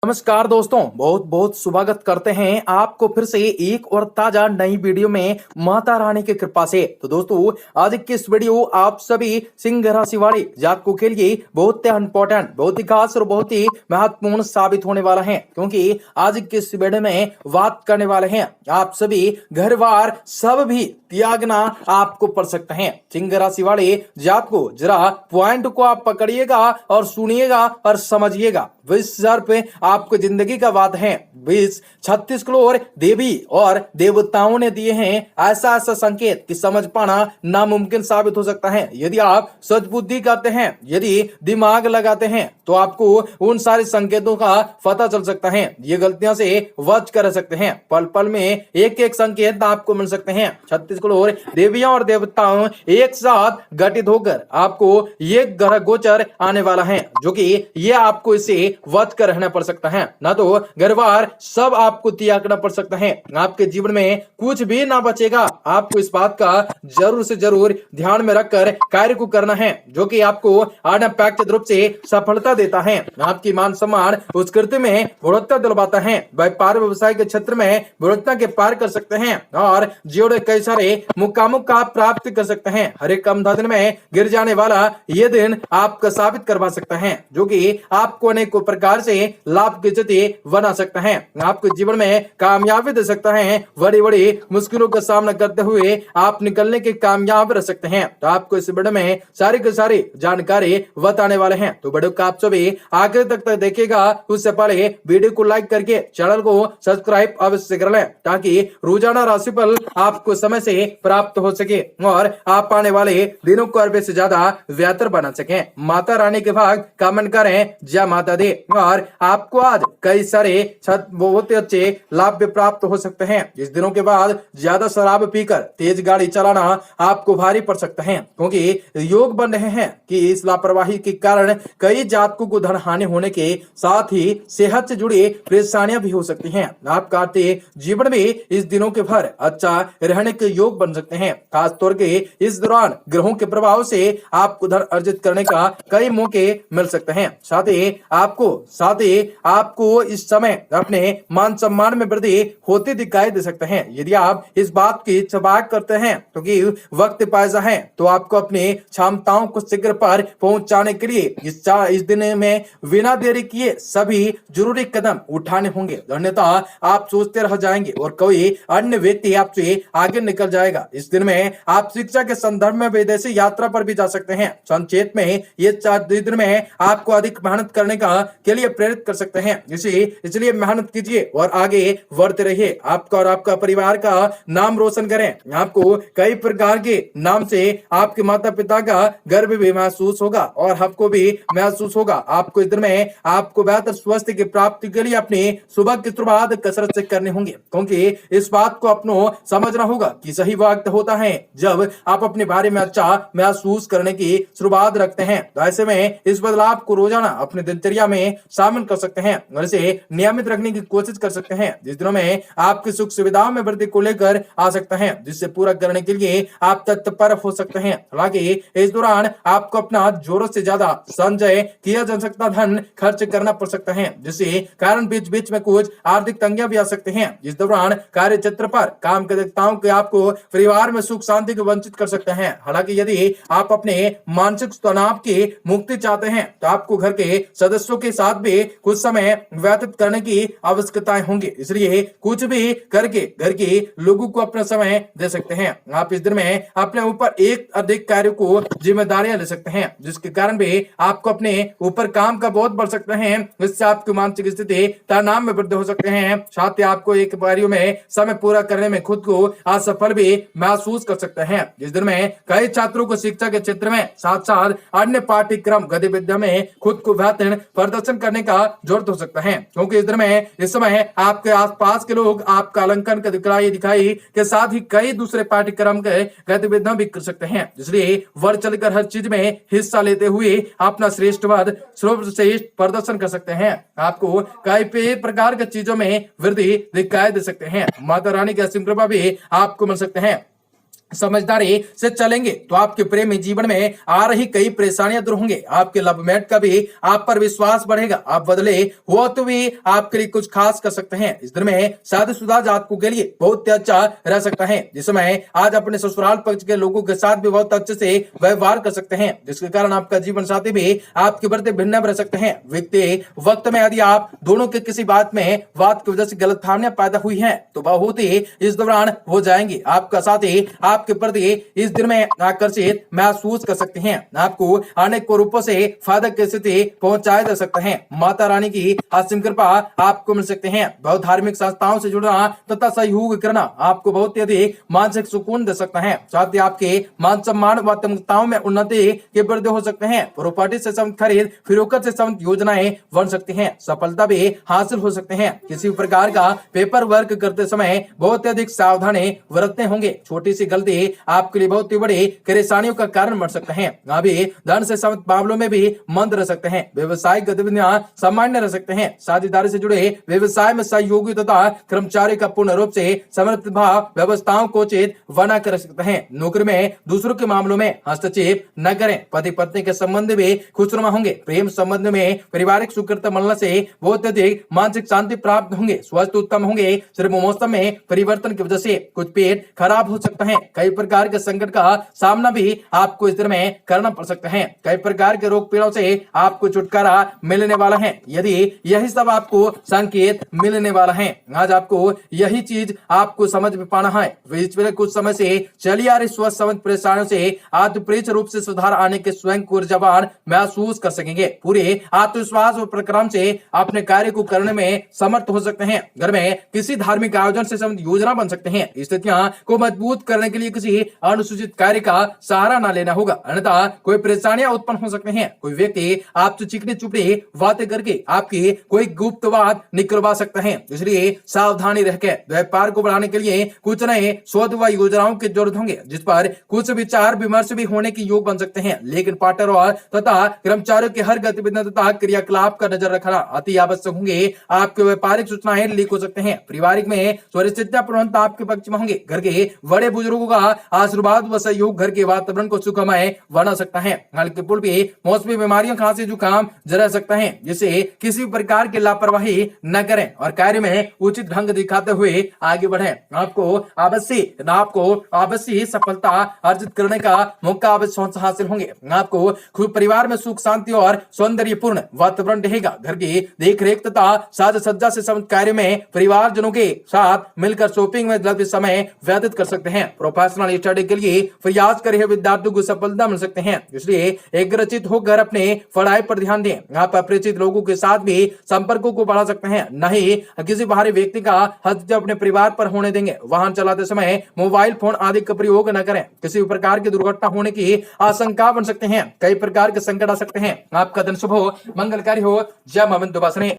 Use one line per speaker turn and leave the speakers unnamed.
नमस्कार दोस्तों, बहुत बहुत स्वागत करते हैं आपको फिर से एक और ताजा नई वीडियो में माता रानी की कृपा से। तो दोस्तों, आज की इस वीडियो आप सभी सिंह राशि वाले जातकों के लिए बहुत ही इंपॉर्टेंट, बहुत ही खास और बहुत ही महत्वपूर्ण साबित होने वाला है, क्योंकि आज की इस वीडियो में बात करने वाले हैं आप सभी घर बार सब भी त्यागना आपको पड़ सकते हैं। सिंह राशि वाले जातकों, जरा पॉइंट को आप पकड़िएगा और सुनिएगा और समझिएगा। पे आपको जिंदगी का बात है। 36 करोड़ देवी और देवताओं ने दिए हैं ऐसा ऐसा संकेत कि समझ पाना नामुमकिन साबित हो सकता है। यदि आप सच बुद्धि करते हैं, यदि दिमाग लगाते हैं, तो आपको उन सारे संकेतों का पता चल सकता है। ये गलतियां से बच कर सकते हैं। पल पल में एक एक संकेत आपको मिल सकते हैं। 36 करोड़ देवियां और देवताओं एक साथ घटित होकर आपको ये ग्रह गोचर आने वाला है, जो कि ये आपको इसे बच कर रहना पड़ सकता है। ना तो घर बार सब आपको त्यागना पड़ सकता है। आपके जीवन में कुछ भी ना बचेगा। आपको इस बात का जरूर से जरूर ध्यान में रखकर कार्य को करना है, जो कि आपको अनपेक्षित रूप से सफलता देता है। आपकी मान सम्मान उस कृत्य में बढ़ोतरी दिलवाता है। व्यापार व्यवसाय के क्षेत्र में बढ़ोतरी के पार कर सकते हैं और जीवन कई सारे मुकामों का प्राप्त कर सकते हैं। हर एक कम दिन में गिर जाने वाला ये दिन आपका साबित करवा सकता है, जो कि आपको अनेकों प्रकार से लाभ की स्थिति बना सकता है। आपके जीवन में कामयाबी दे सकता है। बड़ी बड़ी मुश्किलों का सामना करते हुए आप निकलने के कामयाब रह सकते हैं। तो आपको इस वीडियो में सारी की सारी जानकारी बताने वाले हैं। तो वीडियो को आप सभी आखिर तक देखिएगा। उससे पहले वीडियो को लाइक करके चैनल को सब्सक्राइब अवश्य कर लें, ताकि रोजाना राशिफल आपको समय से प्राप्त हो सके और आप आने वाले दिनों को अरबे से ज्यादा बेहतर बना सके। माता रानी के भाग कमेंट करें, जय माता दी। और आपको आज कई सारे बहुत ही अच्छे लाभ भी प्राप्त हो सकते हैं। इस दिनों के बाद ज्यादा शराब पीकर तेज गाड़ी चलाना आपको भारी पड़ सकता है, क्योंकि योग बन रहे हैं कि इस लापरवाही के कारण कई जातकों को धन हानि होने के साथ ही सेहत से जुड़ी परेशानियां भी हो सकती हैं। आपका आर्थिक जीवन में इस दिनों के भर अच्छा रहने के योग बन सकते हैं। खासतौर के इस दौरान ग्रहों के प्रभाव से आपको धन अर्जित करने का कई मौके मिल सकते हैं। साथ ही आपको इस समय अपने मान सम्मान में वृद्धि होती दिखाई दे सकते हैं। यदि आप इस बात की इच्छा करते हैं, क्योंकि वक्त पैसा है, तो आपको अपनी क्षमताओं को शीघ्र पर पहुंचाने के लिए इस दिन में बिना देरी किए सभी जरूरी कदम उठाने होंगे। अन्यथा आप सोचते रह जाएंगे और कोई अन्य व्यक्ति आपसे आगे निकल जाएगा। इस दिन में आप शिक्षा के संदर्भ में विदेशी यात्रा पर भी जा सकते हैं। संक्षेप में ये 4 दिन में आपको अधिक मेहनत करने के लिए प्रेरित कर सकते हैं। इसलिए मेहनत कीजिए और आगे बढ़ते रहिए। आपका और आपका परिवार का नाम रोशन करें। आपको कई प्रकार के नाम से आपके माता पिता का गर्व भी महसूस होगा और आपको भी महसूस होगा। आपको इस दिन में आपको बेहतर स्वास्थ्य की प्राप्ति के लिए अपनी सुबह की शुरुआत कसरत से करनी होंगी, क्योंकि इस बात को अपनों समझना होगा कि सही वक्त होता है जब आप अपने बारे में अच्छा महसूस करने की शुरुआत रखते हैं। तो ऐसे में इस बदलाव को रोजाना अपने दिनचर्या में शामिल कर सकते हैं और इसे नियमित रखने की कोशिश कर सकते हैं। जिस दिनों में आपकी सुख सुविधाओं में वृद्धि को लेकर आ सकता है, जिससे पूरा करने के लिए आप तत्पर हो सकते हैं। हालांकि इस दौरान आपको अपना जोरों से ज्यादा संचय किया जा सकता धन खर्च करना पड़ सकता है, जिससे कारण बीच बीच में कुछ आर्थिक तंगियां भी आ सकते हैं। इस दौरान कार्य क्षेत्र पर काम के अधिकताओं के आपको परिवार में सुख शांति को वंचित कर सकते हैं। हालांकि यदि आप अपने मानसिक तनाव की मुक्ति चाहते हैं, तो आपको घर के सदस्यों के साथ भी कुछ समय व्यतीत करने की आवश्यकताएं होंगी। इसलिए कुछ भी करके घर के लोगों को अपना समय दे सकते हैं। आप इस दिन में अपने ऊपर एक अधिक कार्य को जिम्मेदारियां ले सकते हैं, जिसके कारण भी आपको अपने ऊपर काम का बोझ बढ़ सकते हैं। इससे आपकी मानसिक स्थिति तनाव में वृद्धि हो सकते हैं। साथ ही आपको एक बारियों में समय पूरा करने में खुद को असफल भी महसूस कर सकते हैं। इस दिन में कई छात्रों को शिक्षा के क्षेत्र में साथ साथ अन्य पाठ्यक्रम गतिविधियों में खुद को बेहतर प्रदर्शन करने का जरूरत हो सकता है, क्योंकि इस समय आपके आसपास के लोग आपका अलंकरण का दिखाई के साथ ही कई दूसरे पाठ्यक्रम के गतिविधियां भी कर सकते हैं। इसलिए बढ़ चलकर हर चीज में हिस्सा लेते हुए अपना सर्वश्रेष्ठ प्रदर्शन कर सकते हैं। आपको कई प्रकार की चीजों में वृद्धि दिखाई दे सकते हैं। माता रानी की असीम कृपा भी आपको मिल सकते हैं। समझदारी से चलेंगे तो आपके प्रेमी जीवन में आ रही कई परेशानियां दूर होंगे। आपके लव मेट का भी आप पर विश्वास बढ़ेगा। आप बदले हुआ तो भी आपके लिए कुछ खास कर सकते हैं। इस दिन में शादीशुदा जातकों के लिए बहुत अच्छा रह सकता है, जिसमें आज अपने ससुराल पक्ष के लोगों के साथ भी बहुत अच्छे से व्यवहार कर सकते हैं, जिसके कारण आपका जीवन साथी भी आपके प्रति भिन्न रह सकते हैं। व्यक्ति वक्त में यदि आप दोनों के किसी बात की वजह से गलतफहमियां पैदा हुई हैं तो बहुत ही इस दौरान हो जाएंगी। आपका साथी आपके प्रति इस दिन में आकर्षित महसूस कर सकते हैं। आपको अनेक रूपों से फायदा की स्थिति पहुंचाया जा सकता है। माता रानी की असीम कृपा आपको मिल सकते हैं। बहुत धार्मिक संस्थाओं से जुड़ना तथा सहयोग करना आपको बहुत ही अधिक मानसिक सुकून दे सकता है। साथ ही आपके मान सम्मान व आत्मकताओं में उन्नति के वृद्धि हो सकते हैं। प्रॉपर्टी से संबंधित खरीद फिरोख्त से संबंधित योजनाएं बन सकती हैं। सफलता भी हासिल हो सकते हैं। किसी प्रकार का पेपर वर्क करते समय बहुत अधिक सावधानी बरतने होंगे। छोटी सी गलती आपके लिए बहुत ही बड़ी परेशानियों का कारण बन सकते हैं। अभी धन से संबंधित मामलों में भी मंद रह सकते हैं। व्यवसायिक गतिविधियां सामान्य रह सकते हैं। साझेदारी से जुड़े व्यवसाय में सहयोगी तथा कर्मचारी का पूर्ण रूप से समर्पित भाव व्यवस्थाओं को उचित बना कर सकते हैं। नौकरी में दूसरों के मामलों में हस्तक्षेप न करें। पति पत्नी के संबंध भी खुशनुमा होंगे। प्रेम संबंध में पारिवारिक सुकृता मिलने से बहुत अधिक मानसिक शांति प्राप्त होंगे। स्वास्थ्य उत्तम होंगे। सिर्फ मौसम में परिवर्तन की वजह से कुछ पेट खराब हो सकता है। कई प्रकार के संकट का सामना भी आपको इस दिन में करना पड़ सकता है। कई प्रकार के रोग पीड़ाओं से आपको छुटकारा मिलने वाला है। यदि यही सब आपको संकेत मिलने वाला है, आज आपको यही चीज आपको समझ में पाना है। पिछले कुछ समय से चली आ रही स्वस्थ संबंध परेशानियों से आत्मप्रेरित रूप से सुधार आने के स्वयं को ऊर्जावान महसूस कर सकेंगे। पूरे आत्मविश्वास और प्रक्रम से अपने कार्य को करने में समर्थ हो सकते हैं। घर में किसी धार्मिक आयोजन से संबंधित योजना बन सकते हैं। स्थितियां को मजबूत करने के लिए किसी अनुसूचित कार्य का सहारा न लेना होगा, अन्यथा कोई परेशानियां उत्पन्न हो सकते हैं। कोई व्यक्ति आपसे चिकनी चुपड़ी बातें करके आपकी कोई गुप्त बात निकलवा सकता है, इसलिए सावधानी रहकर व्यापार को बढ़ाने के लिए कुछ नए शोध व योजनाओं की जरूरत होंगे, जिस पर कुछ विचार विमर्श भी होने की योग बन सकते हैं। लेकिन पार्टनर और तथा कर्मचारियों की हर गतिविधि तथा क्रियाकलाप का नजर रखना अति आवश्यक होंगे। आपके व्यापारिक सूचनाएं लीक हो सकते हैं। पारिवारिक में परिस्थितियां प्रबंधन आपके पक्ष में होंगे। घर के बड़े बुजुर्गों का आशीर्वाद व सहयोग घर के वातावरण को सुखमय बना सकता है। हल्के फुल्की मौसमी बीमारियों, खांसी, जुकाम रह सकता है, जिससे किसी प्रकार की लापरवाही न करें और कार्य में उचित ढंग दिखाते हुए आगे बढ़ें। आपको अवश्य सफलता अर्जित करने का मौका अवश्य हासिल होंगे। आपको खुद परिवार में सुख शांति और सौंदर्यपूर्ण वातावरण रहेगा। घर की देख रेख तथा साज सज्जा से संबंधित कार्य में परिवारजनों के साथ मिलकर शॉपिंग में लंबे समय व्यतीत कर सकते हैं। प्रोफेशनल स्टडी के लिए प्रयास कर रहे विद्यार्थियों को सफलता मिल सकते हैं, इसलिए एग्रचित होकर अपने पढ़ाई पर ध्यान दें। आप अपरिचित लोगों के साथ भी संपर्कों को बढ़ा सकते हैं, न ही किसी बाहरी व्यक्ति का हस्तक्षेप अपने परिवार पर होने देंगे। वाहन चलाते समय मोबाइल फोन आदि का प्रयोग न करें। किसी प्रकार की दुर्घटना होने की आशंका बन सकते हैं। कई प्रकार के संकट आ सकते हैं। आपका दिन शुभ हो, मंगलकारी हो। जय मां बिंदु वासिनी।